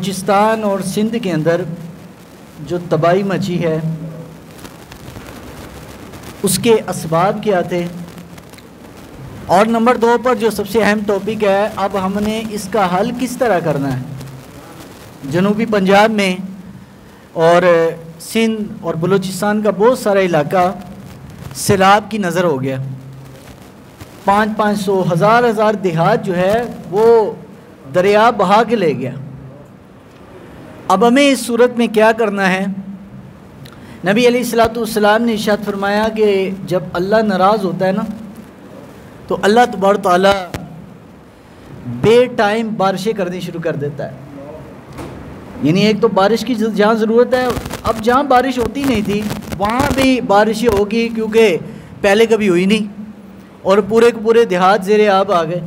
بلوچستان اور سندھ کے اندر جو تباہی مچی ہے اس کے اسباب کیا تھے، اور نمبر 2 پر جو سب سے اہم ٹاپک ہے، اب ہم نے اس کا حل کس طرح کرنا ہے۔ جنوبی پنجاب میں اور سندھ اور بلوچستان کا بہت سارا علاقہ سیلاب کی نظر ہو گیا، 500 ہزار دیہات جو ہے وہ دریا بہا کے لے گیا۔ اب ہمیں اس صورت میں کیا کرنا ہے؟ نبی علیہ السلام نے ارشاد فرمایا کہ جب اللہ ناراض ہوتا ہے نا تو اللہ تبارک و تعالیٰ بے ٹائم بارشیں کرنی شروع کر دیتا ہے۔ یعنی ایک تو بارش کی جہاں ضرورت ہے، اب جہاں بارش ہوتی نہیں تھی وہاں بھی بارشیں ہوگی، کیونکہ پہلے کبھی ہوئی نہیں، اور پورے کے پورے دیہات زیر آب آ گئے۔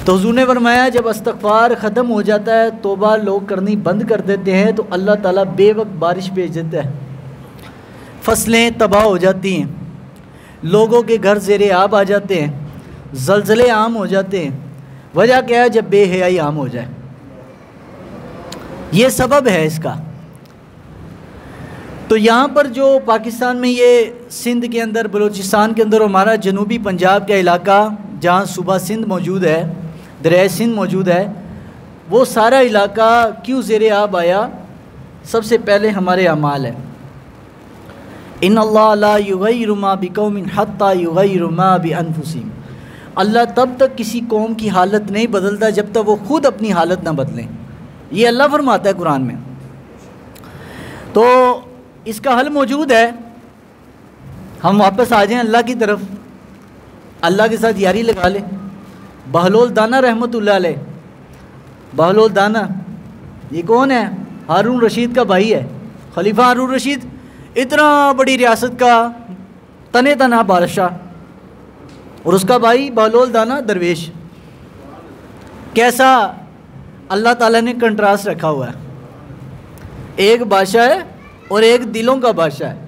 تو حضور نے فرمایا جب استغفار ختم ہو جاتا ہے، توبہ لوگ کرنی بند کر دیتے ہیں، تو اللہ تعالیٰ بے وقت بارش بھیج دیتا ہے، فصلیں تباہ ہو جاتی ہیں، لوگوں کے گھر زیر آب آ جاتے ہیں، زلزلے عام ہو جاتے ہیں۔ وجہ کیا ہے؟ جب بے حیائی عام ہو جائے، یہ سبب ہے اس کا۔ تو یہاں پر جو پاکستان میں یہ سندھ کے اندر، بلوچستان کے اندر، ہمارا جنوبی پنجاب کا علاقہ جہاں صوبہ سندھ موجود ہے، دریائے سندھ موجود ہے، وہ سارا علاقہ کیوں زیر آب آیا؟ سب سے پہلے ہمارے اعمال ہیں۔ ان اللہ لا یغیر ما بقوم حتی یغیر ما بانفسہم، اللہ تب تک کسی قوم کی حالت نہیں بدلتا جب تک وہ خود اپنی حالت نہ بدلیں، یہ اللہ فرماتا ہے قرآن میں۔ تو اس کا حل موجود ہے، ہم واپس آ جائیں اللہ کی طرف، اللہ کے ساتھ یاری لگا لیں۔ بہلول دانا رحمۃ اللہ علیہ، بہلول دانا یہ کون ہے؟ ہارون رشید کا بھائی ہے، خلیفہ ہارون رشید، اتنا بڑی ریاست کا تنے تنہا بادشاہ، اور اس کا بھائی بہلول دانا درویش۔ کیسا اللہ تعالیٰ نے کنٹراسٹ رکھا ہوا ہے، ایک بادشاہ ہے اور ایک دلوں کا بادشاہ ہے۔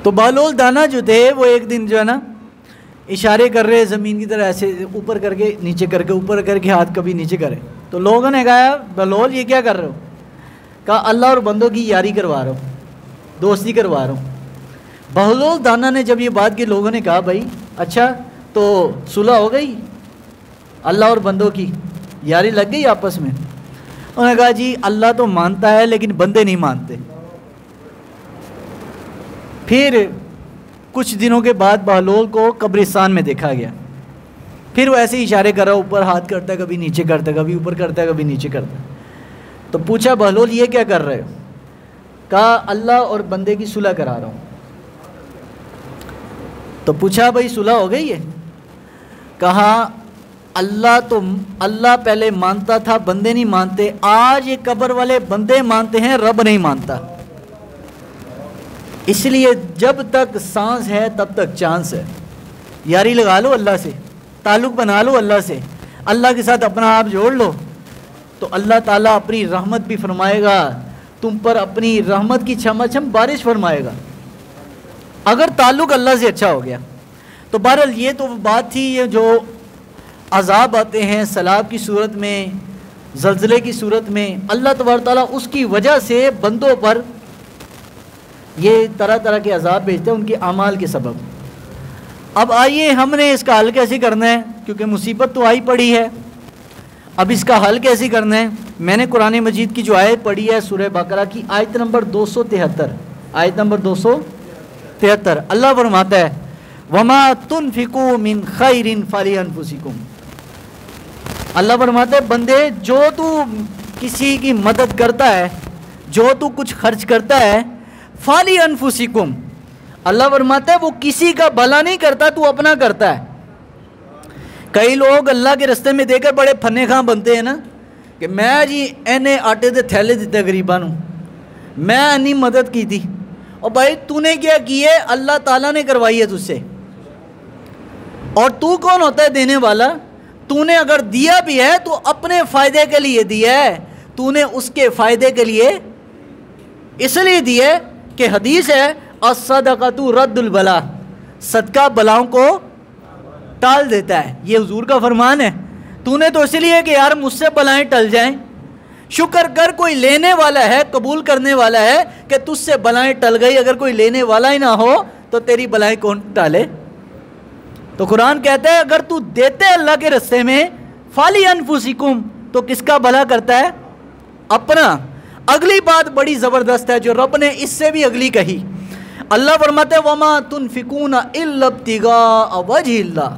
تو بہلول دانا جو تھے وہ ایک دن جو ہے نا اشارے کر رہے زمین کی طرح، ایسے اوپر کر کے نیچے کر کے، اوپر کر کے، ہاتھ کبھی نیچے کرے۔ تو لوگوں نے کہا بہلول یہ کیا کر رہے ہو؟ کہا اللہ اور بندوں کی یاری کروا رہا ہوں، دوستی کروا رہا ہوں۔ بہلول دانا نے جب یہ بات کی، لوگوں نے کہا بھائی اچھا تو صلح ہو گئی، اللہ اور بندوں کی یاری لگ گئی آپس میں؟ انہوں نے کہا جی اللہ تو مانتا ہے لیکن بندے نہیں مانتے۔ پھر کچھ دنوں کے بعد بہلول کو قبرستان میں دیکھا گیا، پھر وہ ایسے ہی اشارے کر رہا، اوپر ہاتھ کرتا ہے، کبھی نیچے کرتا ہے، کبھی اوپر کرتا ہے، کبھی نیچے کرتا ہے۔ تو پوچھا بہلول یہ کیا کر رہے ہو؟ کہا اللہ اور بندے کی صلح کرا رہا ہوں۔ تو پوچھا بھائی صلح ہو گئی ہے؟ کہا اللہ پہلے مانتا تھا، بندے نہیں مانتے، آج یہ قبر والے بندے مانتے ہیں، رب نہیں مانتا۔ اس لیے جب تک سانس ہے تب تک چانس ہے، یاری لگا لو اللہ سے، تعلق بنا لو اللہ سے، اللہ کے ساتھ اپنا آپ جوڑ لو، تو اللہ تعالیٰ اپنی رحمت بھی فرمائے گا، تم پر اپنی رحمت کی چھم چھم بارش فرمائے گا، اگر تعلق اللہ سے اچھا ہو گیا۔ تو بہرحال یہ تو بات تھی، یہ جو عذاب آتے ہیں سیلاب کی صورت میں، زلزلے کی صورت میں، اللہ تبارک تعالیٰ اس کی وجہ سے بندوں پر یہ طرح طرح کے عذاب بھیجتے ہیں ان کے اعمال کے سبب۔ اب آئیے ہم نے اس کا حل کیسے کرنا ہے، کیونکہ مصیبت تو آئی پڑی ہے، اب اس کا حل کیسے کرنا ہے؟ میں نے قرآن مجید کی جو آیت پڑھی ہے سورہ بقرہ کی آیت نمبر 273، آیت نمبر 273، اللہ فرماتا ہے وَمَا تُنْفِقُوا مِنْ خَيْرٍ فَلِأَنفُسِكُمْ، اللہ فرماتا ہے بندے جو تو کسی کی مدد کرتا ہے، جو تو کچھ خرچ کرتا ہے، فَلِأَنفُسِكُمْ، اللہ فرماتا ہے وہ کسی کا بھلا نہیں کرتا، تو اپنا کرتا ہے۔ کئی لوگ اللہ کے رستے میں دے کر بڑے پھنے خاں بنتے ہیں نا، کہ میں جی اینے آٹے دے تھیلے دیتے غریباں نوں، میں انی مدد کی تھی، اور بھائی تو نے کیا کی ہے؟ اللہ تعالیٰ نے کروائی ہے تجھ سے، اور تو کون ہوتا ہے دینے والا؟ تو نے اگر دیا بھی ہے تو اپنے فائدے کے لیے دیا ہے، تو نے اس کے فائدے کے لیے اس لیے دیا ہے کہ حدیث ہے الصدقۃ رد البلا، صدقہ بلاؤں کو ٹال دیتا ہے، یہ حضور کا فرمان ہے۔ تو تو نے تو اس لیے کہ یار مجھ سے بلائیں ٹل جائیں. شکر کر کوئی لینے والا ہے, قبول کرنے والا ہے کہ تجھ سے بلائیں ٹل گئی. اگر کوئی لینے والا ہی نہ ہو تو تیری بلائیں کون ٹالے؟ تو قرآن کہتا ہے اگر تو دیتے اللہ کے رستے میں فالی انفسکم, تو کس کا بھلا کرتا ہے؟ اپنا. اگلی بات بڑی زبردست ہے جو رب نے اس سے بھی اگلی کہی. اللہ فرماتے ہیں وما تنفقون الا ابتغاء وجہ اللہ,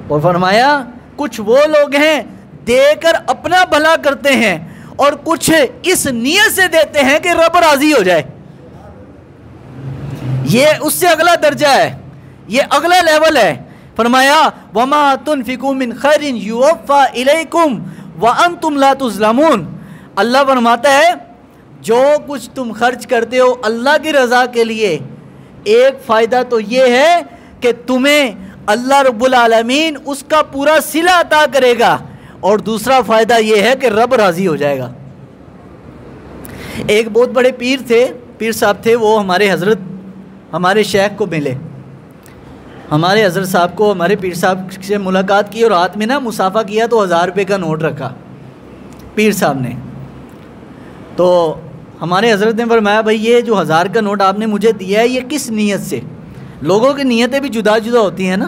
اور فرمایا کچھ وہ لوگ ہیں دے کر اپنا بھلا کرتے ہیں اور کچھ اس نیت سے دیتے ہیں کہ رب راضی ہو جائے. یہ اس سے اگلا درجہ ہے, یہ اگلا لیول ہے. فرمایا وما تنفقوا من خیر یوفى الیکم وانتم لا تظلمون. اللہ فرماتا ہے جو کچھ تم خرچ کرتے ہو اللہ کی رضا کے لیے, ایک فائدہ تو یہ ہے کہ تمہیں اللہ رب العالمین اس کا پورا صلہ عطا کرے گا, اور دوسرا فائدہ یہ ہے کہ رب راضی ہو جائے گا. ایک بہت بڑے پیر صاحب تھے, وہ ہمارے شیخ کو ملے. ہمارے حضرت صاحب کو ہمارے پیر صاحب سے ملاقات کی اور ہاتھ میں مصافحہ کیا تو 1000 روپے کا نوٹ رکھا پیر صاحب نے. تو ہمارے حضرت نے فرمایا بھائی یہ جو 1000 کا نوٹ آپ نے مجھے دیا ہے یہ کس نیت سے؟ لوگوں کی نیتیں بھی جدا جدا ہوتی ہیں نا.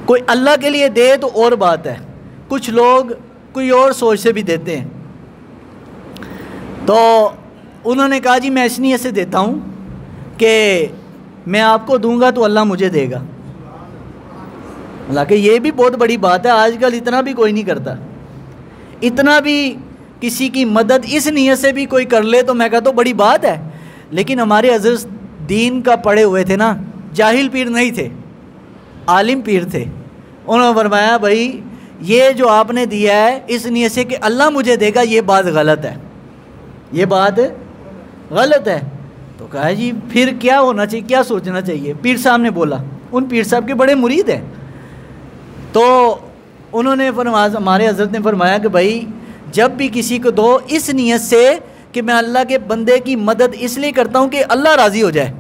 کوئی اللہ کے لیے دے تو اور بات ہے, کچھ لوگ کوئی اور سوچ سے بھی دیتے ہیں. تو انہوں نے کہا جی میں اس نیت سے دیتا ہوں کہ میں آپ کو دوں گا تو اللہ مجھے دے گا. حالانکہ یہ بھی بہت بڑی بات ہے, آج کل اتنا بھی کوئی نہیں کرتا. اتنا بھی کسی کی مدد اس نیت سے بھی کوئی کر لے تو میں کہتا ہوں بڑی بات ہے. لیکن ہمارے حضرت دین کا پڑھے ہوئے تھے نا, جاہل پیر نہیں تھے, عالم پیر تھے. انہوں نے فرمایا بھائی یہ جو آپ نے دیا ہے اس نیت سے کہ اللہ مجھے دے گا, یہ بات غلط ہے, یہ بات غلط ہے. تو کہا جی پھر کیا ہونا چاہیے, کیا سوچنا چاہیے؟ پیر صاحب نے بولا, ان پیر صاحب کے بڑے مرید ہیں. تو انہوں نے ہمارے حضرت نے فرمایا کہ بھائی جب بھی کسی کو دو اس نیت سے کہ میں اللہ کے بندے کی مدد اس لیے کرتا ہوں کہ اللہ راضی ہو جائے.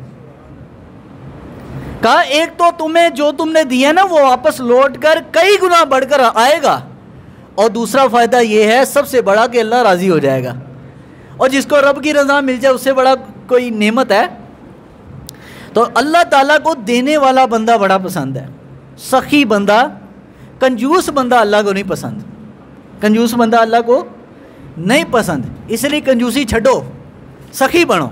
کہا ایک تو تمہیں جو تم نے دیا نا وہ واپس لوٹ کر کئی گنا بڑھ کر آئے گا, اور دوسرا فائدہ یہ ہے سب سے بڑا کہ اللہ راضی ہو جائے گا. اور جس کو رب کی رضا مل جائے اس سے بڑا کوئی نعمت ہے؟ تو اللہ تعالیٰ کو دینے والا بندہ بڑا پسند ہے, سخی بندہ. کنجوس بندہ اللہ کو نہیں پسند, کنجوس بندہ اللہ کو نہیں پسند. اس لیے کنجوسی چھڈو, سخی بنو.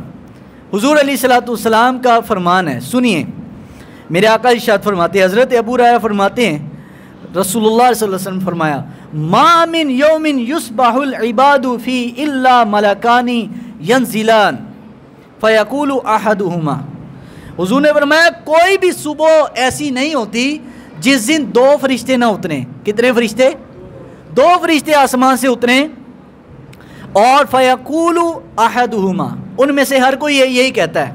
حضور علیہ الصلوۃ والسلام کا فرمان ہے, سنیے. میرے آقا ارشاد فرماتے ہیں, حضرت ابو ہریرہ فرماتے ہیں رسول اللہ صلی اللہ علیہ وسلم فرمایا ما من یوم یصبح العباد فی الا ملکان ینزلان فیقول احدہما. حضور نے فرمایا کوئی بھی صبح ایسی نہیں ہوتی جس دن 2 فرشتے نہ اتریں. کتنے فرشتے؟ 2 فرشتے آسمان سے اتریں, اور فیقول احدہما, ان میں سے ہر کوئی یہی کہتا ہے,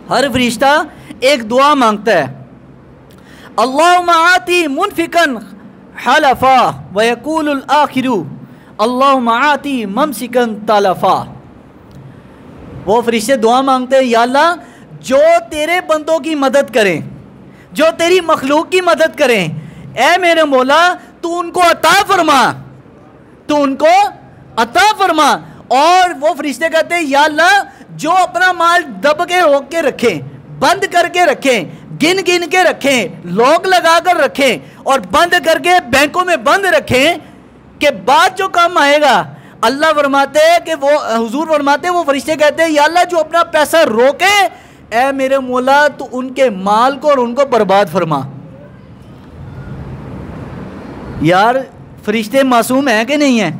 ہر فرشتہ ایک دعا مانگتا ہے, اللہم آتی منفقا حلفا ویقول الآخر اللہم آتی ممسکا تلفا. وہ فرشتے دعا مانگتے ہیں یا اللہ جو تیرے بندوں کی مدد کریں, جو تیری مخلوق کی مدد کریں, اے میرے مولا تو ان کو عطا فرما, تو ان کو عطا فرما. اور وہ فرشتے کہتے ہیں یا اللہ جو اپنا مال دب کے روک کے رکھیں, بند کر کے رکھیں, گن گن کے رکھیں, لوگ لگا کر رکھیں, اور بند کر کے بینکوں میں بند رکھیں کہ بعد جو کام آئے گا. اللہ فرماتے ہیں کہ وہ حضور فرماتے ہیں وہ فرشتے کہتے ہیں یا اللہ جو اپنا پیسہ روکے, اے میرے مولا تو ان کے مال کو اور ان کو برباد فرما. یار فرشتے معصوم ہیں کہ نہیں ہیں؟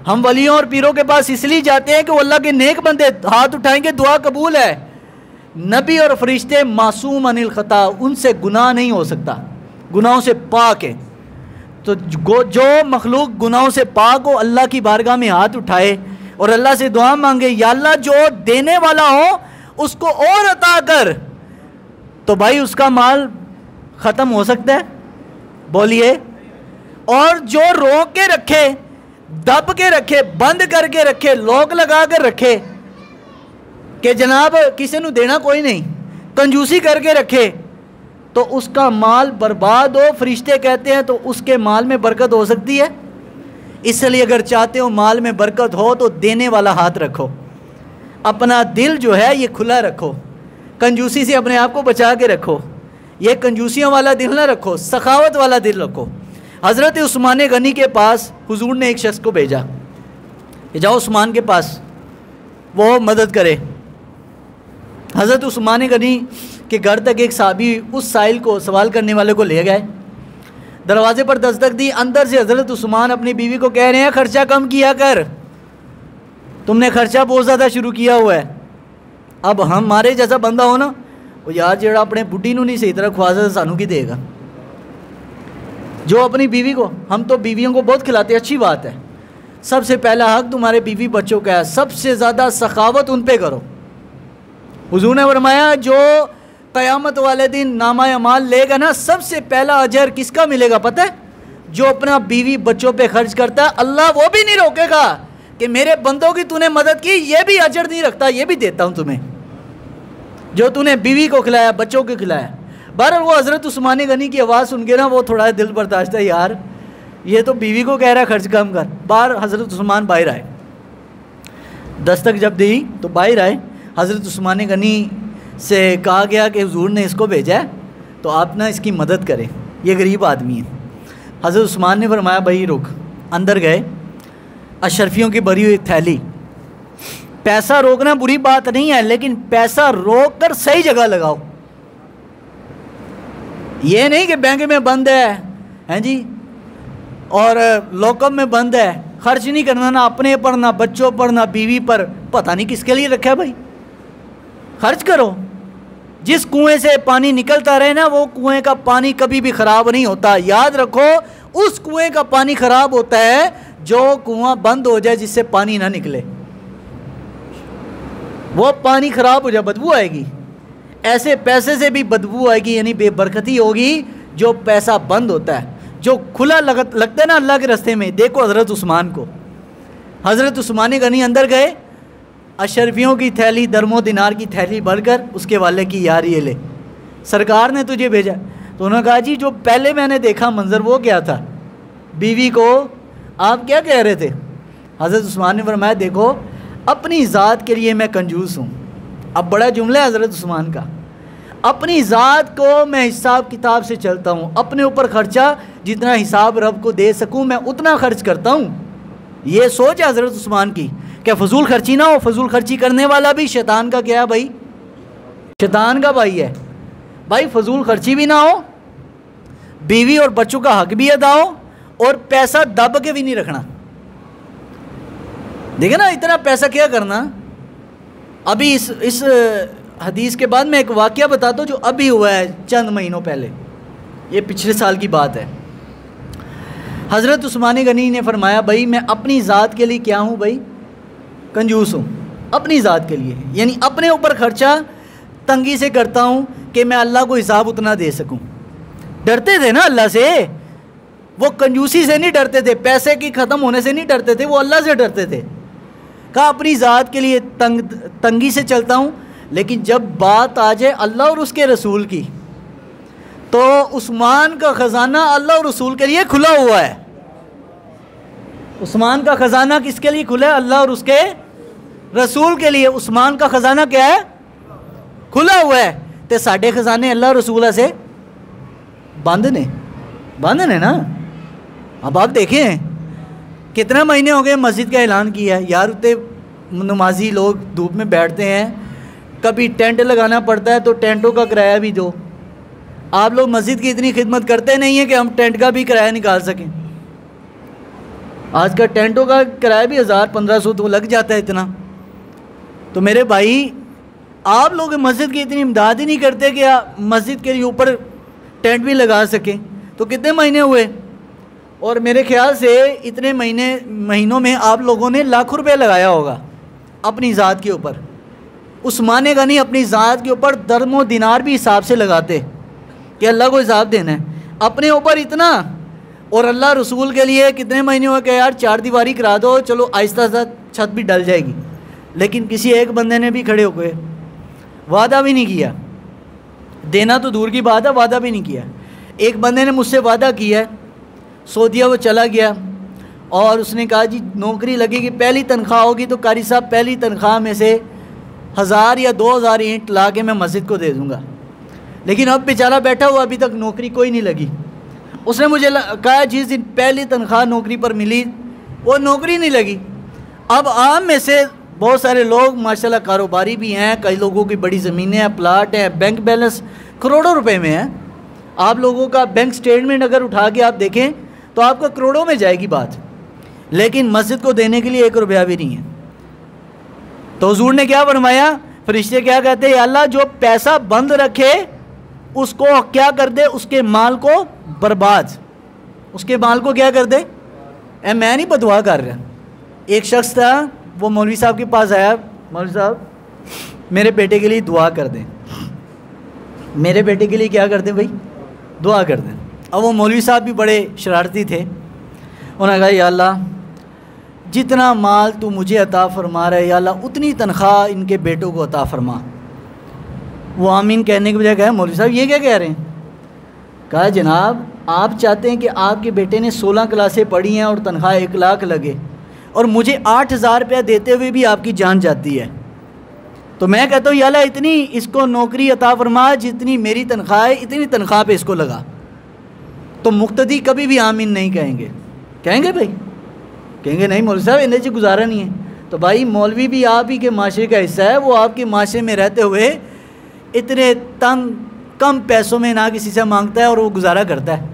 ہم ولیوں اور پیروں کے پاس اس لیے جاتے ہیں کہ وہ اللہ کے نیک بندے, ہاتھ اٹھائیں گے دعا قبول ہے. نبی اور فرشتے معصوم عن الخطا, ان سے گناہ نہیں ہو سکتا, گناہوں سے پاک ہے. تو جو مخلوق گناہوں سے پاک ہو اللہ کی بارگاہ میں ہاتھ اٹھائے اور اللہ سے دعا مانگے یا اللہ جو دینے والا ہو اس کو اور عطا کر, تو بھائی اس کا مال ختم ہو سکتا ہے؟ بولیے. اور جو روک کے رکھے, دب کے رکھے, بند کر کے رکھے, لوک لگا کر رکھے کہ جناب کسی نو دینا کوئی نہیں, کنجوسی کر کے رکھے, تو اس کا مال برباد ہو، فرشتے کہتے ہیں تو اس کے مال میں برکت ہو سکتی ہے؟ اس لیے اگر چاہتے ہو مال میں برکت ہو تو دینے والا ہاتھ رکھو، اپنا دل جو ہے یہ کھلا رکھو، کنجوسی سے اپنے آپ کو بچا کے رکھو، یہ کنجوسیوں والا دل نہ رکھو، سخاوت والا دل رکھو۔ حضرت عثمان غنی کے پاس حضور نے ایک شخص کو بھیجا کہ جاؤ عثمان کے پاس، وہ مدد کرے۔ حضرت عثمان غنی کے گھر تک ایک صحابی اس سائل کو، سوال کرنے والے کو لے گئے، دروازے پر دستک دی، اندر سے حضرت عثمان اپنی بیوی کو کہہ رہے ہیں خرچہ کم کیا کر، تم نے خرچہ بہت زیادہ شروع کیا ہوا ہے۔ اب ہمارے جیسا بندہ ہو نا، وہ یار جڑا اپنے بڈھی نو نہیں صحیح طرح خواجہ سانو کی دے گا، جو اپنی بیوی کو، ہم تو بیویوں کو بہت کھلاتے ہیں، اچھی بات ہے، سب سے پہلا حق تمہارے بیوی بچوں کا ہے، سب سے زیادہ سخاوت ان پہ کرو۔ حضور نے فرمایا جو قیامت والے دن نامہ اعمال لے گا نا، سب سے پہلا اجر کس کا ملے گا پتہ ہے؟ جو اپنا بیوی بچوں پہ خرچ کرتا ہے، اللہ وہ بھی نہیں روکے گا کہ میرے بندوں کی تو نے مدد کی، یہ بھی اجر نہیں رکھتا، یہ بھی دیتا ہوں تمہیں، جو تو نے بیوی کو کھلایا، بچوں کو کھلایا۔ بہرحال وہ حضرت عثمان غنی کی آواز سن کے نا وہ تھوڑا دل برداشت ہے، یار یہ تو بیوی کو کہہ رہا ہے خرچ کم کر۔ باہر حضرت عثمان باہر آئے، دستک جب دی تو باہر آئے، حضرت عثمان غنی سے کہا گیا کہ حضور نے اس کو بھیجا ہے تو آپ نا اس کی مدد کریں، یہ غریب آدمی ہے۔ حضرت عثمان نے فرمایا بھائی رک، اندر گئے، اشرفیوں کی بھری ہوئی تھیلی، پیسہ روکنا بری بات نہیں ہے لیکن پیسہ روک کر صحیح جگہ لگاؤ، یہ نہیں کہ بینک میں بند ہے جی اور لوکم میں بند ہے، خرچ نہیں کرنا نہ اپنے پر نہ بچوں پر نہ بیوی پر، پتہ نہیں کس کے لیے رکھا ہے بھائی، خرچ کرو۔ جس کنویں سے پانی نکلتا رہے نا، وہ کنویں کا پانی کبھی بھی خراب نہیں ہوتا، یاد رکھو، اس کنویں کا پانی خراب ہوتا ہے جو کنواں بند ہو جائے جس سے پانی نہ نکلے، وہ پانی خراب ہو جائے بدبو آئے گی، ایسے پیسے سے بھی بدبو آئے گی، یعنی بے برکتی ہوگی جو پیسہ بند ہوتا ہے، جو کھلا لگتا ہے نا اللہ کے راستے میں۔ دیکھو حضرت عثمان کو، حضرت عثمان غنی اندر گئے، اشرفیوں کی تھیلی، درم و دینار کی تھیلی بھر کر اس کے والے کی یار یہ لے، سرکار نے تجھے بھیجا۔ تو انہوں نے کہا جی جو پہلے میں نے دیکھا منظر وہ کیا تھا، بیوی کو آپ کیا کہہ رہے تھے؟ حضرت عثمان نے فرمایا دیکھو اپنی ذات کے لیے میں کنجوس ہوں، اب بڑا جملہ ہے حضرت عثمان کا، اپنی ذات کو میں حساب کتاب سے چلتا ہوں، اپنے اوپر خرچہ جتنا حساب رب کو دے سکوں میں اتنا خرچ کرتا ہوں۔ یہ سوچ ہے حضرت عثمان کی کہ فضول خرچی نہ ہو، فضول خرچی کرنے والا بھی شیطان کا کیا ہے بھائی، شیطان کا بھائی ہے بھائی، فضول خرچی بھی نہ ہو، بیوی اور بچوں کا حق بھی ادا ہو، اور پیسہ دب کے بھی نہیں رکھنا۔ دیکھیں نا اتنا پیسہ کیا کرنا۔ ابھی اس حدیث کے بعد میں ایک واقعہ بتاتا ہوں جو ابھی ہوا ہے چند مہینوں پہلے، یہ پچھلے سال کی بات ہے۔ حضرت عثمان غنی نے فرمایا بھائی میں اپنی ذات کے لیے کیا ہوں بھائی، کنجوس ہوں، اپنی ذات کے لیے، یعنی اپنے اوپر خرچہ تنگی سے کرتا ہوں کہ میں اللہ کو حساب اتنا دے سکوں۔ ڈرتے تھے نا اللہ سے، وہ کنجوسی سے نہیں ڈرتے تھے، پیسے کی ختم ہونے سے نہیں ڈرتے تھے، وہ اللہ سے ڈرتے تھے۔ کہا اپنی ذات کے لیے تنگی سے چلتا ہوں، لیکن جب بات آ جائے اللہ اور اس کے رسول کی تو عثمان کا خزانہ اللہ اور رسول کے لیے کھلا ہوا ہے۔ عثمان کا خزانہ کس کے لیے کھلا ہے؟ اللہ اور اس کے رسول کے لیے۔ عثمان کا خزانہ کیا ہے؟ کھلا ہوا ہے۔ تے ساڈے خزانے اللہ اور رسول سے بند نے نا۔ اب آپ دیکھیں کتنے مہینے ہو گئے مسجد کا اعلان کیا ہے، یار اتنے نمازی لوگ دھوپ میں بیٹھتے ہیں، کبھی ٹینٹ لگانا پڑتا ہے تو ٹینٹوں کا کرایہ بھی دو۔ آپ لوگ مسجد کی اتنی خدمت کرتے نہیں ہیں کہ ہم ٹینٹ کا بھی کرایہ نکال سکیں۔ آج کا ٹینٹوں کا کرایہ بھی 1000-1500 تو لگ جاتا ہے اتنا۔ تو میرے بھائی آپ لوگ مسجد کی اتنی امداد ہی نہیں کرتے کہ مسجد کے لیے اوپر ٹینٹ بھی لگا سکیں۔ تو کتنے مہینے ہوئے؟ اور میرے خیال سے اتنے مہینوں میں آپ لوگوں نے لاکھوں روپے لگایا ہوگا اپنی ذات کے اوپر۔ عثمان غنی اپنی ذات کے اوپر درم و دینار بھی حساب سے لگاتے کہ اللہ کو حساب دینا ہے، اپنے اوپر اتنا، اور اللہ رسول کے لیے کتنے مہینے ہوئے کہ یار 4 دیواری کرا دو، چلو آہستہ آہستہ چھت بھی ڈل جائے گی، لیکن کسی ایک بندے نے بھی کھڑے ہو گئے، وعدہ بھی نہیں کیا، دینا تو دور کی بات ہے، وعدہ بھی نہیں کیا۔ ایک بندے نے مجھ سے وعدہ کیا ہے، سعودیہ وہ چلا گیا اور اس نے کہا جی نوکری لگے گی، پہلی تنخواہ ہوگی تو قاری صاحب پہلی تنخواہ میں سے 1000 یا 2000 اینٹ لا کے میں مسجد کو دے دوں گا۔ لیکن اب بیچارہ بیٹھا ہوا، ابھی تک نوکری کوئی نہیں لگی۔ اس نے مجھے کہا جس دن پہلی تنخواہ نوکری پر ملی وہ نوکری نہیں لگی۔ اب عام میں سے بہت سارے لوگ ماشاءاللہ کاروباری بھی ہیں، کئی لوگوں کی بڑی زمینیں ہیں، پلاٹ ہیں، بینک بیلنس کروڑوں روپے میں ہے۔ آپ لوگوں کا بینک سٹیٹمنٹ اگر اٹھا کے آپ دیکھیں تو آپ کا کروڑوں میں جائے گی بات، لیکن مسجد کو دینے کے لیے 1 روپیہ بھی نہیں ہے۔ تو حضور نے کیا فرمایا؟ فرشتے کیا کہتے ہیں؟ یا اللہ جو پیسہ بند رکھے اس کو کیا کر دے؟ اس کے مال کو برباد، اس کے مال کو کیا کر دے؟ میں نہیں بدعا کر رہا۔ ایک شخص تھا، وہ مولوی صاحب کے پاس آیا، مولوی صاحب میرے بیٹے کے لیے دعا کر دیں، میرے بیٹے کے لیے کیا کر دیں بھائی؟ دعا کر دیں۔ اب وہ مولوی صاحب بھی بڑے شرارتی تھے، انہوں نے کہا یا اللہ جتنا مال تو مجھے عطا فرما رہا ہے یا اللہ اتنی تنخواہ ان کے بیٹوں کو عطا فرما۔ وہ آمین کہنے کے بجائے کہا مولوی صاحب یہ کیا کہہ رہے ہیں؟ کہا جناب آپ چاہتے ہیں کہ آپ کے بیٹے نے 16 کلاسیں پڑھی ہیں اور تنخواہ 1 لاکھ لگے، اور مجھے 8000 روپیہ دیتے ہوئے بھی آپ کی جان جاتی ہے، تو میں کہتا ہوں یا اللہ اتنی اس کو نوکری عطا فرما جتنی میری تنخواہ ہے، اتنی تنخواہ پہ اس کو لگا۔ تو مقتدی کبھی بھی آمین نہیں کہیں گے، کہیں گے بھائی؟ کہیں گے نہیں مولوی صاحب انہیں سے گزارا نہیں ہے۔ تو بھائی مولوی بھی آپ ہی کے معاشرے کا حصہ ہے، وہ آپ کے معاشرے میں رہتے ہوئے اتنے تنگ کم پیسوں میں نہ کسی سے مانگتا ہے اور وہ گزارا کرتا ہے،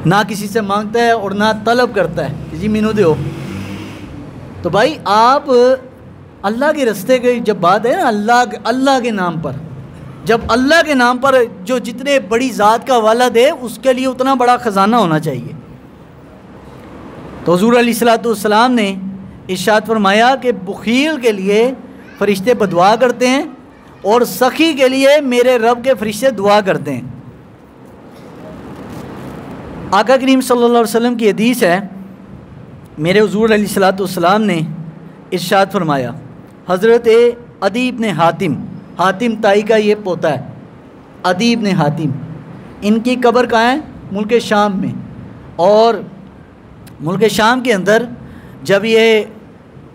نہ کسی سے مانگتا ہے اور نہ طلب کرتا ہے کہ جی مینو دیو۔ تو بھائی آپ اللہ کے رستے کی جب بات ہے نا، اللہ کے نام پر، جب اللہ کے نام پر جو جتنے بڑی ذات کا حوالہ دے اس کے لیے اتنا بڑا خزانہ ہونا چاہیے۔ تو حضور علیہ الصلوۃ والسلام نے ارشاد فرمایا کہ بخیل کے لیے فرشتے بدعا کرتے ہیں اور سخی کے لیے میرے رب کے فرشتے دعا کرتے ہیں۔ آقا کریم صلی اللہ علیہ وسلم کی حدیث ہے، میرے حضور علیہ الصلوۃ والسلام نے ارشاد فرمایا، حضرت عدی بن حاتم، حاتم تائی کا یہ پوتا ہے، عدی بن حاتم، ان کی قبر کہاں ہے؟ ملک شام میں۔ اور ملک شام کے اندر جب یہ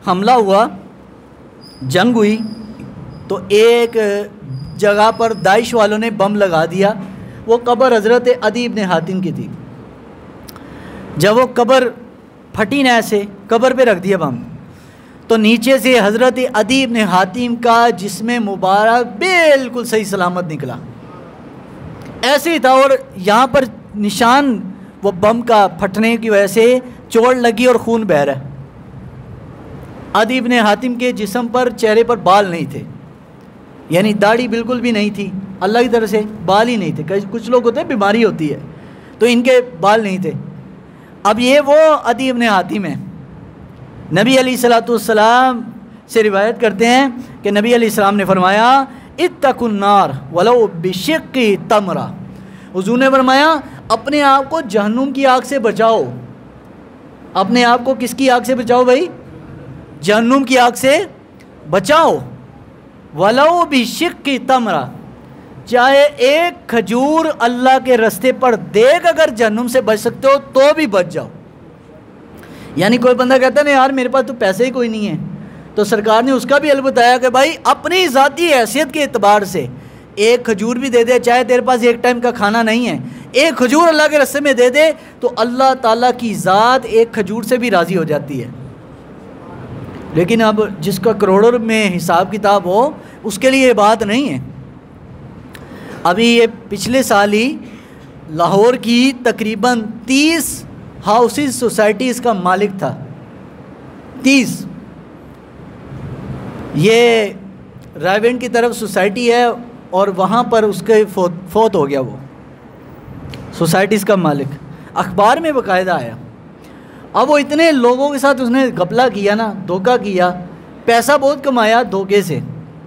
حملہ ہوا، جنگ ہوئی، تو ایک جگہ پر داعش والوں نے بم لگا دیا، وہ قبر حضرت عدی بن حاتم کی تھی۔ جب وہ قبر پھٹی نہ ایسے قبر پہ رکھ دیا بم، تو نیچے سے حضرت عدی بن حاتم کا جسم مبارک بالکل صحیح سلامت نکلا، ایسے ہی تھا، اور یہاں پر نشان وہ بم کا پھٹنے کی وجہ سے چوٹ لگی اور خون بہہ رہا ہے۔ عدی بن حاتم کے جسم پر چہرے پر بال نہیں تھے، یعنی داڑھی بالکل بھی نہیں تھی، اللہ کی طرف سے بال ہی نہیں تھے۔ کچھ لوگ ہوتے ہیں بیماری ہوتی ہے تو ان کے بال نہیں تھے۔ اب یہ وہ عدی بن حاتم ہیں۔ نبی علیہ الصلوۃ والسلام سے روایت کرتے ہیں کہ نبی علیہ السلام نے فرمایا اتقوا النار ولو بشق تمرہ۔ حضور نے فرمایا اپنے آپ کو جہنم کی آگ سے بچاؤ۔ اپنے آپ کو کس کی آگ سے بچاؤ بھائی؟ جہنم کی آگ سے بچاؤ۔ ولو بشق تمرہ، چاہے ایک کھجور اللہ کے رستے پر دیکھ اگر جہنم سے بچ سکتے ہو تو بھی بچ جاؤ۔ یعنی کوئی بندہ کہتا ہے نا یار میرے پاس تو پیسے ہی کوئی نہیں ہے، تو سرکار نے اس کا بھی حل بتایا کہ بھائی اپنی ذاتی حیثیت کے اعتبار سے ایک کھجور بھی دے دے، چاہے تیرے پاس ایک ٹائم کا کھانا نہیں ہے، ایک کھجور اللہ کے رستے میں دے دے تو اللہ تعالیٰ کی ذات ایک کھجور سے بھی راضی ہو جاتی ہے۔ لیکن اب جس کا کروڑوں میں حساب کتاب ہو اس کے لیے یہ بات نہیں ہے۔ ابھی یہ پچھلے سال ہی لاہور کی تقریباً 30 ہاؤسز سوسائٹیز کا مالک تھا، 30۔ یہ رائیونڈ کی طرف سوسائٹی ہے اور وہاں پر اس کے فوت ہو گیا وہ سوسائٹیز کا مالک، اخبار میں باقاعدہ آیا۔ اب وہ اتنے لوگوں کے ساتھ اس نے گھپلا کیا نا، دھوکہ کیا، پیسہ بہت کمایا دھوکے سے،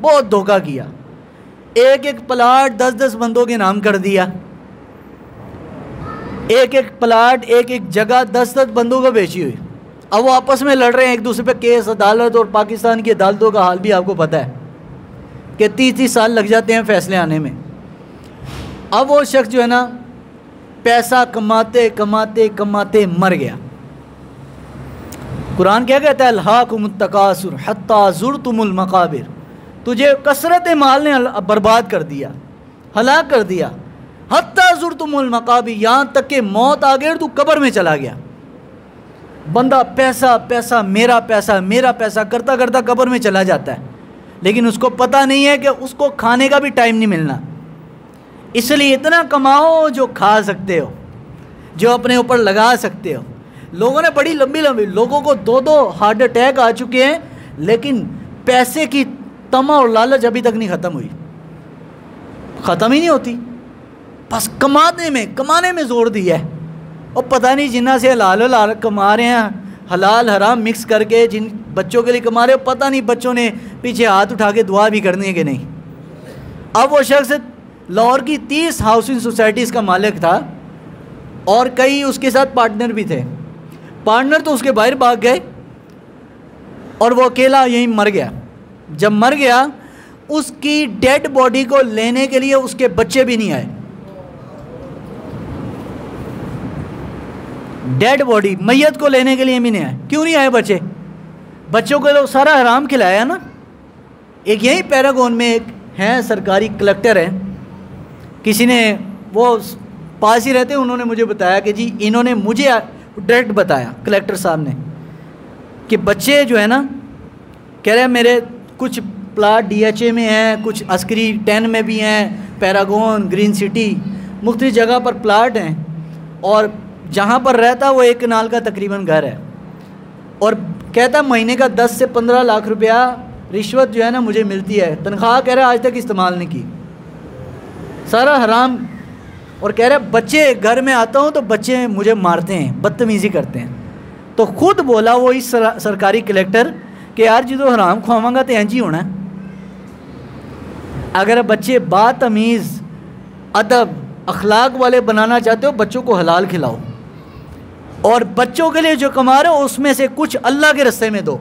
بہت دھوکہ کیا، ایک ایک پلاٹ 10-10 بندوں کے نام کر دیا، ایک ایک پلاٹ ایک ایک جگہ 10-10 بندوں کو بیچی ہوئی۔ اب وہ آپس میں لڑ رہے ہیں ایک دوسرے پہ، کیس عدالت، اور پاکستان کی عدالتوں کا حال بھی آپ کو پتہ ہے کہ 30 سال لگ جاتے ہیں فیصلے آنے میں۔ اب وہ شخص جو ہے نا پیسہ کماتے کماتے کماتے مر گیا۔ قرآن کیا کہتا ہے؟ الہاکم التکاثر حتی زرتم المقابر، تجھے کثرت مال نے برباد کر دیا، ہلاک کر دیا، حتی زرتم المقابر، یہاں تک کہ موت آ گئی اور تو قبر میں چلا گیا۔ بندہ پیسہ پیسہ میرا پیسہ میرا پیسہ کرتا کرتا قبر میں چلا جاتا ہے، لیکن اس کو پتہ نہیں ہے کہ اس کو کھانے کا بھی ٹائم نہیں ملنا۔ اس لیے اتنا کماؤ جو کھا سکتے ہو، جو اپنے اوپر لگا سکتے ہو۔ لوگوں نے بڑی لمبی لوگوں کو 2 ہارٹ اٹیک آ چکے ہیں، لیکن پیسے کی طمع اور لالچ ابھی تک نہیں ختم ہوئی، ختم ہی نہیں ہوتی۔ بس کمانے میں زور دیا ہے، اور پتہ نہیں جنہ سے حلال کما رہے ہیں، حلال حرام مکس کر کے جن بچوں کے لیے کما رہے ہیں، پتہ نہیں بچوں نے پیچھے ہاتھ اٹھا کے دعا بھی کرنی ہے کہ نہیں۔ اب وہ شخص لاہور کی 30 ہاؤسنگ سوسائٹیز کا مالک تھا، اور کئی اس کے ساتھ پارٹنر بھی تھے۔ پارٹنر تو اس کے باہر بھاگ گئے، اور وہ اکیلا یہیں مر گیا۔ جب مر گیا، اس کی ڈیڈ باڈی کو لینے کے لیے اس کے بچے بھی نہیں آئے۔ ڈیڈ باڈی میت کو لینے کے لیے بھی نہیں آئے۔ کیوں نہیں آئے بچے؟ بچوں کو تو سارا حرام کھلایا نا۔ ایک یہیں پیراگون میں ایک ہیں سرکاری کلیکٹر ہیں، کسی نے وہ پاس ہی رہتے، انہوں نے مجھے بتایا کہ جی انہوں نے مجھے ڈائریکٹ بتایا کلیکٹر صاحب نے کہ بچے جو ہے نا کہہ رہے ہیں میرے کچھ پلاٹ DHA میں ہیں، کچھ عسکری 10 میں بھی ہیں، پیراگون، گرین سٹی، مختلف جگہ پر پلاٹ ہیں، اور جہاں پر رہتا وہ 1 کنال کا تقریباً گھر ہے، اور کہتا مہینے کا 10 سے 15 لاکھ روپیہ رشوت جو ہے نا مجھے ملتی ہے، تنخواہ کہہ رہا آج تک استعمال نہیں کی، سارا حرام۔ اور کہہ رہے بچے گھر میں آتا ہوں تو بچے مجھے مارتے ہیں، بدتمیزی کرتے ہیں۔ تو خود بولا وہ اس سرکاری کلیکٹر کہ یار جدو حرام کھواواں گا تو اینج ہی ہونا ہے۔ اگر بچے باتمیز ادب اخلاق والے بنانا چاہتے ہو، بچوں کو حلال کھلاؤ، اور بچوں کے لیے جو کما رہے ہو اس میں سے کچھ اللہ کے رستے میں دو،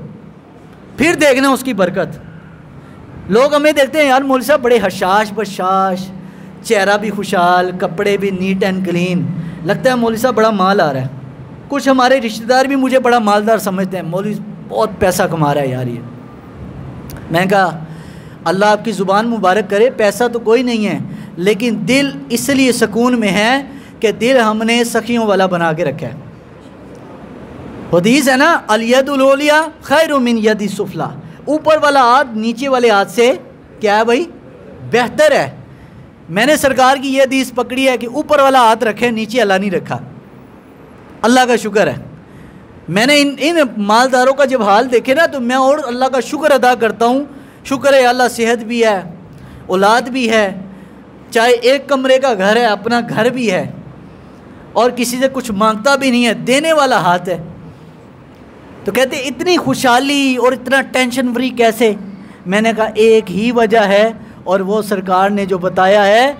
پھر دیکھنا اس کی برکت۔ لوگ ہمیں دیکھتے ہیں یار مولوی صاحب بڑے حشاش بشاش، چہرہ بھی خوشحال، کپڑے بھی نیٹ اینڈ کلین، لگتا ہے مولوی صاحب بڑا مال آ رہا ہے۔ کچھ ہمارے رشتہ دار بھی مجھے بڑا مالدار سمجھتے ہیں، مولوی بہت پیسہ کما رہا ہے یار یہ۔ میں نے کہا اللہ آپ کی زبان مبارک کرے، پیسہ تو کوئی نہیں ہے، لیکن دل اس لیے سکون میں ہے کہ دل ہم نے سخیوں والا بنا کے رکھا ہے۔ حدیث ہے نا، الید العلیٰ خیر من ید السفلیٰ، اوپر والا ہاتھ نیچے والے ہاتھ سے کیا ہے بھائی؟ بہتر ہے۔ میں نے سرکار کی یہ حدیث پکڑی ہے کہ اوپر والا ہاتھ رکھے، نیچے اللہ نہیں رکھا۔ اللہ کا شکر ہے۔ میں نے ان مالداروں کا جب حال دیکھے نا تو میں اور اللہ کا شکر ادا کرتا ہوں، شکر ہے اللہ صحت بھی ہے، اولاد بھی ہے، چاہے 1 کمرے کا گھر ہے، اپنا گھر بھی ہے، اور کسی سے کچھ مانگتا بھی نہیں ہے، دینے والا ہاتھ ہے۔ تو کہتے اتنی خوشحالی اور اتنا ٹینشن فری کیسے؟ میں نے کہا ایک ہی وجہ ہے، اور وہ سرکار نے جو بتایا ہے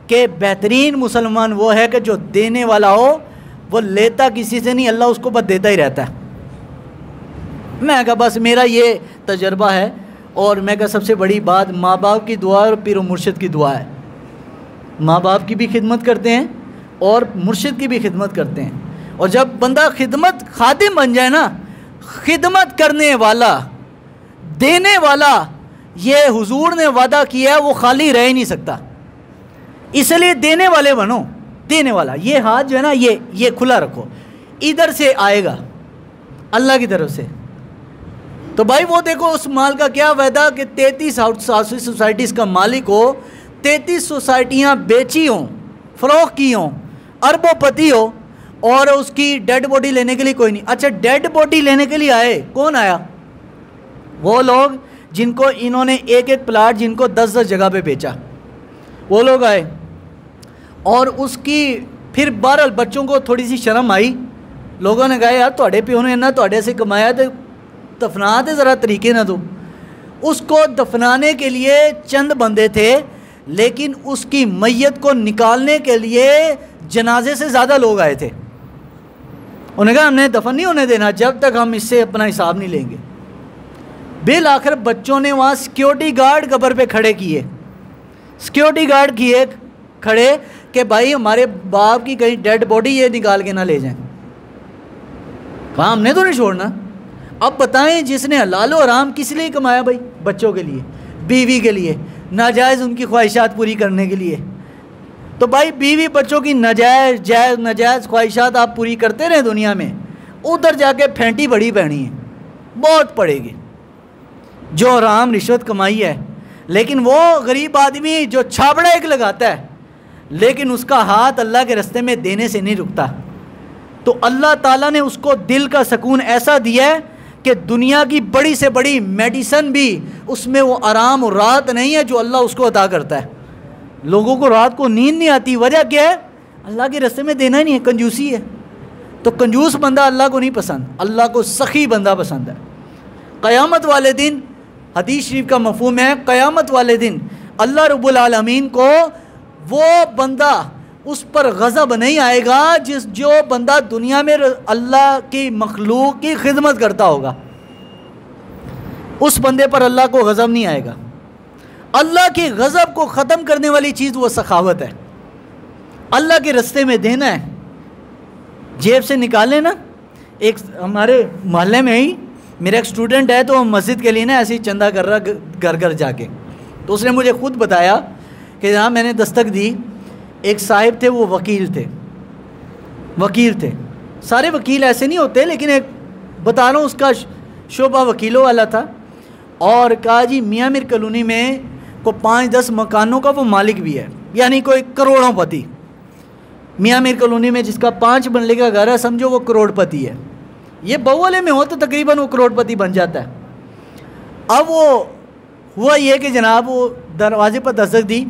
کہ بہترین مسلمان وہ ہے کہ جو دینے والا ہو، وہ لیتا کسی سے نہیں، اللہ اس کو بس دیتا ہی رہتا ہے۔ میں کہا بس میرا یہ تجربہ ہے، اور میں کہا سب سے بڑی بات ماں باپ کی دعا اور پیر و مرشد کی دعا ہے۔ ماں باپ کی بھی خدمت کرتے ہیں اور مرشد کی بھی خدمت کرتے ہیں، اور جب بندہ خادم بن جائے نا، خدمت کرنے والا، دینے والا، یہ حضور نے وعدہ کیا ہے وہ خالی رہ ہی نہیں سکتا، اس لیے دینے والے بنو۔ دینے والا، یہ ہاتھ جو ہے نا یہ کھلا رکھو، ادھر سے آئے گا اللہ کی طرف سے۔ تو بھائی وہ دیکھو اس مال کا کیا وعدہ کہ 33 ہاؤسنگ سوسائٹیز کا مالک ہو، 33 سوسائٹیاں بیچی ہوں، فروخت کی ہوں، اربوں پتی ہو، اور اس کی ڈیڈ باڈی لینے کے لیے کوئی نہیں۔ اچھا ڈیڈ باڈی لینے کے لیے آئے، کون آیا؟ وہ لوگ جن کو انہوں نے 1 پلاٹ جن کو 10 جگہ پہ بیچا، وہ لوگ آئے، اور اس کی پھر بہرحال بچوں کو تھوڑی سی شرم آئی، لوگوں نے کہا یار تھوڑے پیو نے نہ تھوڑے سے کمایا تو دفنا تے ذرا طریقے نہ دو۔ اس کو دفنانے کے لیے چند بندے تھے، لیکن اس کی میت کو نکالنے کے لیے جنازے سے زیادہ لوگ آئے تھے۔ انہوں نے کہا ہم نے دفن نہیں ہونے دینا جب تک ہم اس سے اپنا حساب نہیں لیں گے۔ بالآخر بچوں نے وہاں سیکیورٹی گارڈ قبر پہ کھڑے کیے، سیکیورٹی گارڈ کیے کھڑے کہ بھائی ہمارے باپ کی کہیں ڈیڈ باڈی یہ نکال کے نہ لے جائیں. کہا ہم نے تو نہیں چھوڑنا. اب بتائیں جس نے حلال و حرام کس لیے کمایا بھائی؟ بچوں کے لیے، بیوی کے لیے، ناجائز ان کی خواہشات پوری کرنے کے لیے. تو بھائی بیوی بچوں کی ناجائز خواہشات آپ پوری کرتے رہیں دنیا میں، ادھر جا کے پھینٹی بڑی پہنی ہے، بہت پڑے گی. جو حرام رشوت کمائی ہے، لیکن وہ غریب آدمی جو چھاپڑا ایک لگاتا ہے لیکن اس کا ہاتھ اللہ کے راستے میں دینے سے نہیں رکتا، تو اللہ تعالیٰ نے اس کو دل کا سکون ایسا دیا ہے کہ دنیا کی بڑی سے بڑی میڈیسن بھی اس میں وہ آرام اور راحت نہیں ہے جو اللہ اس کو عطا کرتا ہے. لوگوں کو رات کو نیند نہیں آتی، وجہ کیا ہے؟ اللہ کے راستے میں دینا ہی نہیں ہے، کنجوسی ہے. تو کنجوس بندہ اللہ کو نہیں پسند، اللہ کو سخی بندہ پسند ہے. قیامت والے دن حدیث شریف کا مفہوم ہے، قیامت والے دن اللہ رب العالمین کو وہ بندہ اس پر غضب نہیں آئے گا جو بندہ دنیا میں اللہ کی مخلوق کی خدمت کرتا ہوگا، اس بندے پر اللہ کو غضب نہیں آئے گا. اللہ کی غضب کو ختم کرنے والی چیز وہ سخاوت ہے، اللہ کے راستے میں دینا ہے. جیب سے نکالیں نا. ایک ہمارے محلے میں ہی میرا ایک اسٹوڈنٹ ہے، تو وہ مسجد کے لیے نا ایسے ہی چندہ کر رہا گھر گھر جا کے. تو اس نے مجھے خود بتایا کہ جہاں میں نے دستک دی، ایک صاحب تھے، وہ وکیل تھے. سارے وکیل ایسے نہیں ہوتے، لیکن ایک بتا رہا ہوں اس کا شعبہ وکیلوں والا تھا. اور کہا جی میاں میر کالونی میں کو 5-10 مکانوں کا وہ مالک بھی ہے، یعنی کوئی کروڑوں پتی. میاں میر کالونی میں جس کا 5 بنگلے کا گھر ہے، سمجھو وہ کروڑ پتی ہے. یہ بہولے میں ہو تو تقریباً وہ کروڑ پتی بن جاتا ہے. اب وہ ہوا یہ کہ جناب وہ دروازے پر دستک دی،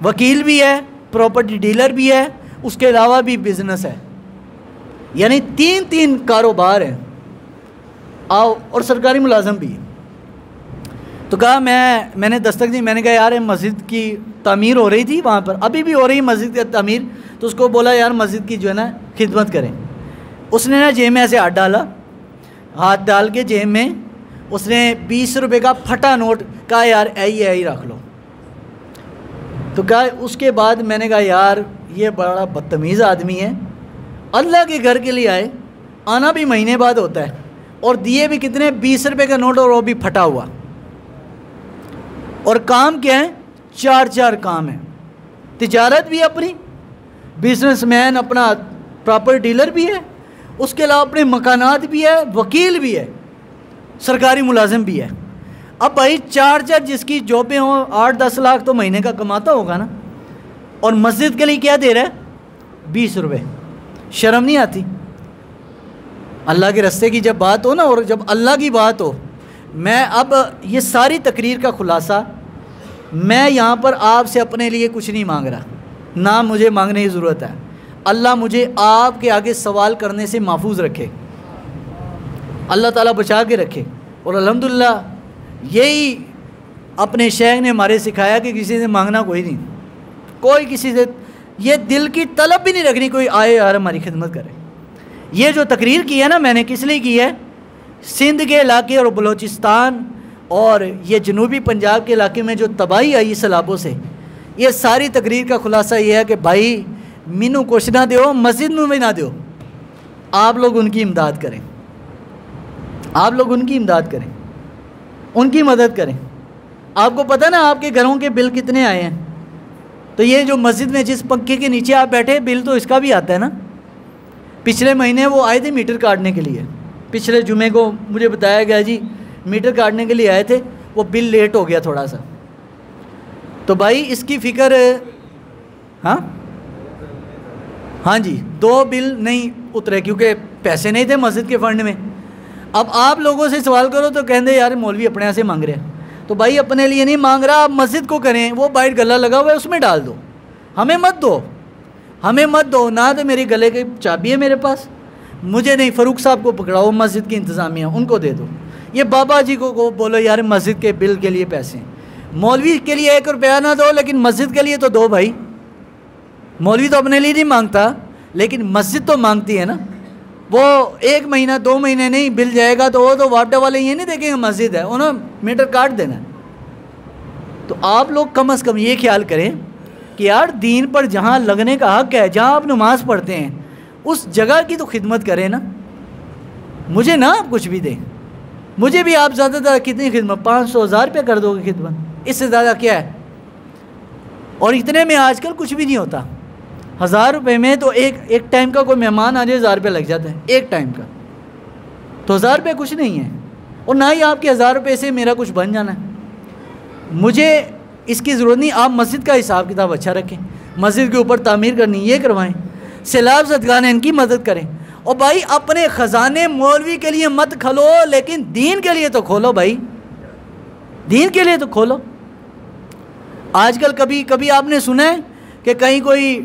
وکیل بھی ہے، پراپرٹی ڈیلر بھی ہے، اس کے علاوہ بھی بزنس ہے، یعنی 3 کاروبار ہیں، اور سرکاری ملازم بھی ہے. تو کہا میں نے دستک دی. میں نے کہا یار مسجد کی تعمیر ہو رہی تھی وہاں پر، ابھی بھی ہو رہی مسجد کی تعمیر. تو اس کو بولا یار مسجد کی جو ہے نا خدمت کریں. اس نے نا جیب میں ایسے ہاتھ ڈال کے جیب میں اس نے 20 روپے کا پھٹا نوٹ کہا یار ہی رکھ لو. تو کہا اس کے بعد میں نے کہا یار یہ بڑا بدتمیز آدمی ہے، اللہ کے گھر کے لیے آئے، آنا بھی مہینے بعد ہوتا ہے، اور دیے بھی کتنے 20 روپے کا نوٹ، اور وہ بھی پھٹا ہوا. اور کام کیا ہے؟ 4 کام ہیں. تجارت بھی اپنی، بزنس مین اپنا پراپر ڈیلر بھی ہے، اس کے علاوہ اپنے مکانات بھی ہے، وکیل بھی ہے، سرکاری ملازم بھی ہے. اب بھائی 4 جس کی جابیں ہوں 8-10 لاکھ تو مہینے کا کماتا ہوگا نا. اور مسجد کے لیے کیا دے رہا ہے؟ 20 روپے. شرم نہیں آتی؟ اللہ کے راستے کی جب بات ہو نا، اور جب اللہ کی بات ہو. میں اب یہ ساری تقریر کا خلاصہ، میں یہاں پر آپ سے اپنے لیے کچھ نہیں مانگ رہا، نہ مجھے مانگنے کی ضرورت ہے. اللہ مجھے آپ کے آگے سوال کرنے سے محفوظ رکھے، اللہ تعالیٰ بچا کے رکھے. اور الحمدللہ یہی اپنے شیخ نے ہمارے سکھایا کہ کسی سے مانگنا کوئی نہیں، کوئی کسی سے یہ دل کی طلب بھی نہیں رکھنی کوئی آئے یار ہماری خدمت کرے. یہ جو تقریر کی ہے نا میں نے کس لیے کی ہے؟ سندھ کے علاقے اور بلوچستان اور یہ جنوبی پنجاب کے علاقے میں جو تباہی آئی سیلابوں سے، یہ ساری تقریر کا خلاصہ یہ ہے کہ بھائی مینو کچھ نہ دیو، مسجد میں بھی نہ دیو، آپ لوگ ان کی امداد کریں، آپ لوگ ان کی امداد کریں، ان کی مدد کریں. آپ کو پتہ نا آپ کے گھروں کے بل کتنے آئے ہیں؟ تو یہ جو مسجد میں جس پنکھے کے نیچے آپ بیٹھے بل تو اس کا بھی آتا ہے نا. پچھلے مہینے وہ آئے تھے میٹر کاٹنے کے لیے، پچھلے جمعے کو مجھے بتایا گیا جی میٹر کاٹنے کے لیے آئے تھے، وہ بل لیٹ ہو گیا تھوڑا سا. تو بھائی اس کی فکر، ہاں جی 2 بل نہیں اترے کیونکہ پیسے نہیں تھے مسجد کے فنڈ میں. اب آپ لوگوں سے سوال کرو تو کہیں دے یار مولوی اپنے یہاں سے مانگ رہے ہیں. تو بھائی اپنے لیے نہیں مانگ رہا، آپ مسجد کو کریں. وہ باہر گلا لگا ہوا ہے اس میں ڈال دو، ہمیں مت دو، ہمیں مت دو. نہ تو میرے گلے کی چابی ہے میرے پاس، مجھے نہیں، فاروق صاحب کو پکڑاؤ، مسجد کی انتظامیہ ان کو دے دو. یہ بابا جی کو بولو یار مسجد کے بل کے لیے پیسے ہیں. مولوی کے لیے 1 روپیہ نہ دو، لیکن مسجد کے لیے تو دو بھائی. مولوی تو اپنے لیے نہیں مانگتا، لیکن مسجد تو مانگتی ہے نا. وہ 1 مہینہ 2 مہینے نہیں بل جائے گا تو وہ تو واٹر والے یہ نہیں دیکھیں گے مسجد ہے، انہوں میٹر کاٹ دینا ہے۔ تو آپ لوگ کم از کم یہ خیال کریں کہ یار دین پر جہاں لگنے کا حق ہے، جہاں آپ نماز پڑھتے ہیں اس جگہ کی تو خدمت کریں نا۔ مجھے نہ آپ کچھ بھی دیں، مجھے بھی آپ زیادہ تر کتنی خدمت 500 1000 روپے کر دو گے خدمت، اس سے زیادہ کیا ہے؟ اور اتنے میں آج کل کچھ بھی نہیں ہوتا۔ 1000 روپے میں تو ایک ٹائم کا کوئی مہمان آ جائے 1000 روپے لگ جاتا ہے ایک ٹائم کا، تو 1000 روپے کچھ نہیں ہے، اور نہ ہی آپ کے 1000 روپے سے میرا کچھ بن جانا ہے۔ مجھے اس کی ضرورت نہیں، آپ مسجد کا حساب کتاب اچھا رکھیں، مسجد کے اوپر تعمیر کرنی یہ کروائیں، سیلاب زدگان ان کی مدد کریں۔ اور بھائی اپنے خزانے مولوی کے لیے مت کھولو، لیکن دین کے لیے تو کھولو بھائی، دین کے لیے تو کھولو۔ آج کل کبھی آپ نے سنا ہے کہ کہیں کوئی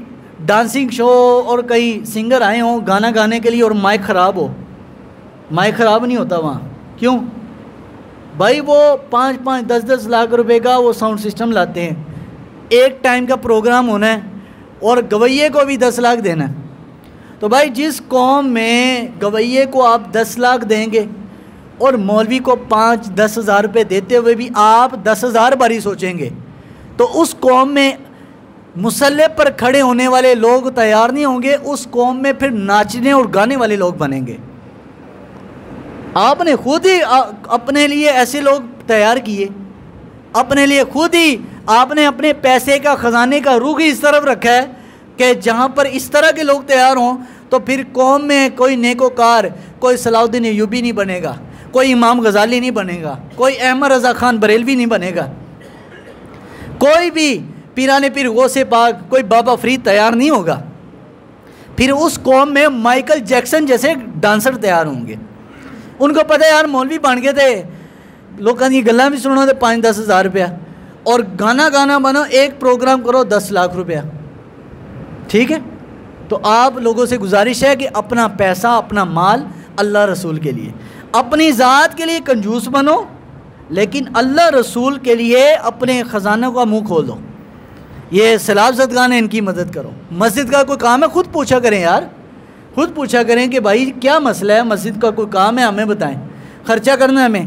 ڈانسنگ شو اور کئی سنگر آئے ہوں گانا گانے کے لیے اور مائک خراب ہو؟ مائک خراب نہیں ہوتا وہاں، کیوں؟ بھائی وہ 5-5 10-10 لاکھ روپے کا وہ ساؤنڈ سسٹم لاتے ہیں، ایک ٹائم کا پروگرام ہونا ہے اور گویے کو بھی 10 لاکھ دینا ہے۔ تو بھائی جس قوم میں گویے کو آپ 10 لاکھ دیں گے اور مولوی کو 5-10 ہزار روپے دیتے ہوئے بھی آپ 10,000 باری سوچیں گے، تو اس قوم میں مسلح پر کھڑے ہونے والے لوگ تیار نہیں ہوں گے، اس قوم میں پھر ناچنے اور گانے والے لوگ بنیں گے۔ آپ نے خود ہی اپنے لیے ایسے لوگ تیار کیے، اپنے لیے خود ہی آپ نے اپنے پیسے کا خزانے کا رخ اس طرف رکھا ہے کہ جہاں پر اس طرح کے لوگ تیار ہوں تو پھر قوم میں کوئی نیکوکار، کوئی صلاح الدین ایوبی نہیں بنے گا، کوئی امام غزالی نہیں بنے گا، کوئی احمد رضا خان بریلوی نہیں بنے گا، کوئی بھی پیران پیر غوث پاک، کوئی بابا فرید تیار نہیں ہوگا۔ پھر اس قوم میں مائیکل جیکسن جیسے ڈانسر تیار ہوں گے۔ ان کو پتہ ہے یار مولوی بن گئے تھے، لوگوں کی گلاں بھی سنو تو 5-10 ہزار روپیہ، اور گانا بنو ایک پروگرام کرو 10 لاکھ روپیہ، ٹھیک ہے؟ تو آپ لوگوں سے گزارش ہے کہ اپنا پیسہ اپنا مال اللہ رسول کے لیے، اپنی ذات کے لیے کنجوس بنو، لیکن اللہ رسول کے لیے اپنے خزانوں کا منہ کھولو۔ یہ سیلاب زدگان ان کی مدد کرو۔ مسجد کا کوئی کام ہے خود پوچھا کریں یار، خود پوچھا کریں کہ بھائی کیا مسئلہ ہے، مسجد کا کوئی کام ہے ہمیں بتائیں، خرچہ کرنا ہے ہمیں۔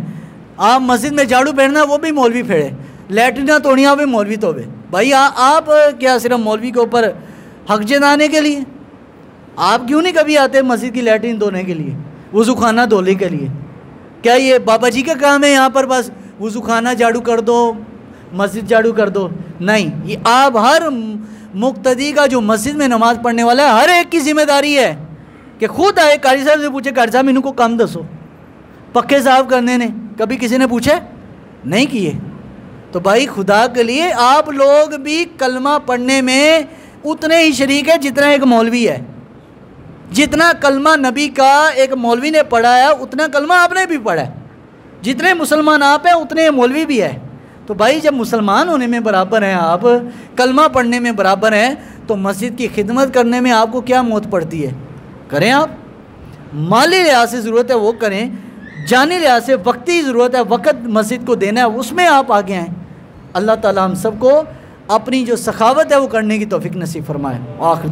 آپ مسجد میں جھاڑو پھیرنا وہ بھی مولوی پھیرے، لیٹریناں توڑیاں بھی مولوی توڑے۔ بھائی آپ کیا صرف مولوی کے اوپر حق جتانے کے لیے؟ آپ کیوں نہیں کبھی آتے مسجد کی لیٹرین دھونے کے لیے، وضو خانہ دھونے کے لیے؟ کیا یہ بابا جی کا کام ہے یہاں پر بس وضو خانہ جھاڑو کر دو، مسجد جھاڑو کر دو؟ نہیں، یہ آپ ہر مقتدی کا جو مسجد میں نماز پڑھنے والا ہے ہر ایک کی ذمہ داری ہے کہ خود آئے قاری صاحب سے پوچھے قاری صاحب انہوں کو کام دسو، پکے صاف کرنے نے کبھی کسی نے پوچھے نہیں کیے۔ تو بھائی خدا کے لیے آپ لوگ بھی کلمہ پڑھنے میں اتنے ہی شریک ہے جتنا ایک مولوی ہے۔ جتنا کلمہ نبی کا ایک مولوی نے پڑھا ہے اتنا کلمہ آپ نے بھی پڑھا ہے، جتنے مسلمان آپ ہیں اتنے مولوی بھی ہے۔ تو بھائی جب مسلمان ہونے میں برابر ہیں، آپ کلمہ پڑھنے میں برابر ہیں، تو مسجد کی خدمت کرنے میں آپ کو کیا موت پڑتی ہے؟ کریں آپ۔ مالی لحاظ سے ضرورت ہے وہ کریں، جانی لحاظ سے وقتی ضرورت ہے وقت مسجد کو دینا ہے اس میں آپ آگے آئیں۔ اللہ تعالی ہم سب کو اپنی جو سخاوت ہے وہ کرنے کی توفیق نصیب فرمائے۔ آخر